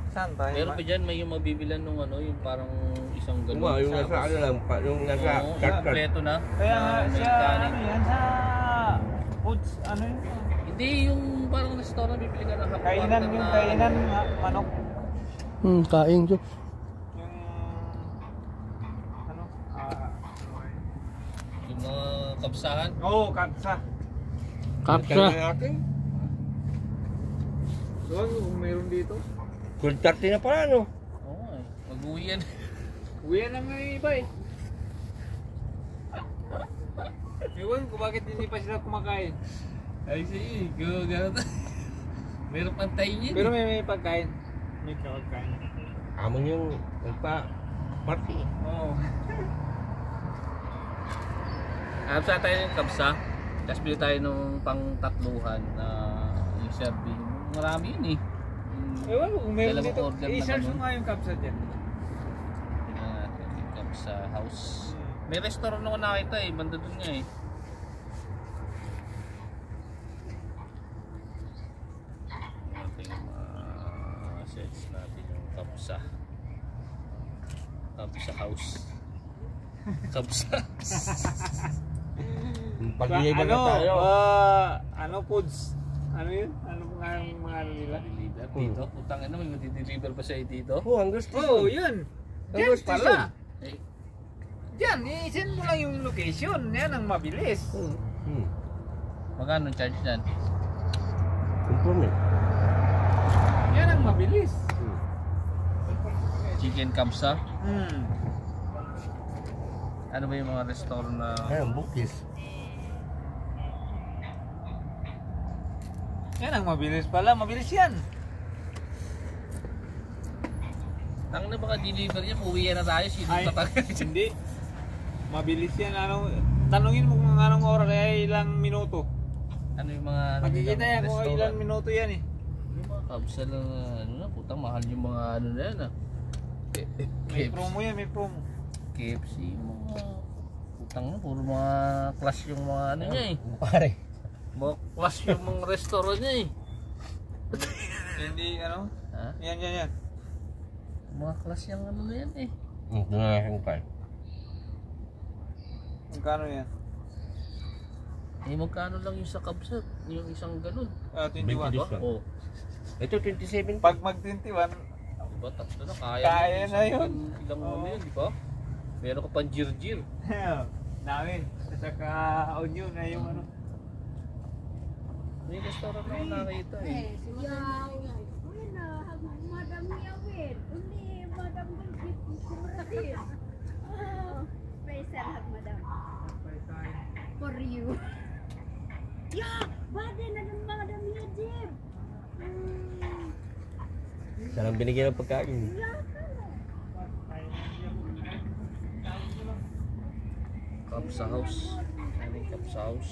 Saan tayo? Meron pa dyan, may yung mabibilan nung ano, yung parang isang ganun. Yung nasa ano lang, yung nasa karkat. Kompleto na. Kaya may siya, kanin. ano yan, sa foods, ano yun? Hindi, yung parang restaurant, bibili ka ng Kainan, yung kainan, manok. Kain jo. Yung, ano, Yung mga kapsahan. oo, kapsa. Kapsa. Doon, kung meron dito. Good 30 na pala, no? Oo eh, mag-uwi yan. Uwian lang ng iba eh. Ewan kung bakit hindi pa sila kumakain. Ay, sige, gano'n. Meron pantay niya. Pero may pagkain. May pagkain. Amon yung nagpa-party. Oo. Hanap sa tayo ng kapsa. Tapos bili tayo nung pang-tatluhan na yung serving. Marami yun eh. Ewan kung meron Dalawang dito. order na I-search mo ganun. nga yung kapsa dyan. Tingnan natin yung kapsa house. May restaurant ako nakita eh. Banda dun nga eh. Search natin yung kapsa. Kapsa house. Kapsa. Pag-iiba na Ano, tayo. ano foods? Ano yun? Ano mga ano nila? Deliver dito. Putang ina, may matideliver pa siya dito. Oh, hanggang Oo, station. yun. Hanggang Diyan station. pala. Eh, Diyan, i-send mo lang yung location. Yan ang mabilis. magkano charge dyan? Improvement. Yan ang mabilis. Chicken kapsa. Hmm. Ano ba yung mga restaurant na... Ayan, bukis. Yan ang mabilis pala. Mabilis yan. Tang na baka deliver niya, uwi na tayo. Sino Ay, tatagal? hindi. Mabilis yan. Ano, tanungin mo kung anong oras kaya ilang minuto. Ano yung mga... Makikita yan kung restaurant? ilang minuto yan eh. Yung mga kapsa lang na ano na, putang mahal yung mga ano na yan ah. May promo yan, may promo. KFC, mga putang na, puro mga class yung mga ano niya eh. Pare. Mga class yung mga restaurant niya eh. Hindi ano? Ha? Yan. Mga class yung ano na yan eh. Ito na yung card. Magkano yan? Eh magkano lang yung sa kapsa, yung isang ganun. 21. Discount. Oh, Ito 27. Pag mag 21, diba tatlo na kaya. Kaya mo na isang yun. Ilang Oo. ano yun, di ba? Meron ka pang jirjir. dami. At saka onion na yung ano. May restaurant na ako nakita eh. Madam Yawin, uli Madam Bulgit Kumrahin. Special hag Madam. For you. Ya, baden na ng Madam Yajib. Sarang binigyan ng pagkain. Kapsa house. Ano yung kapsa house?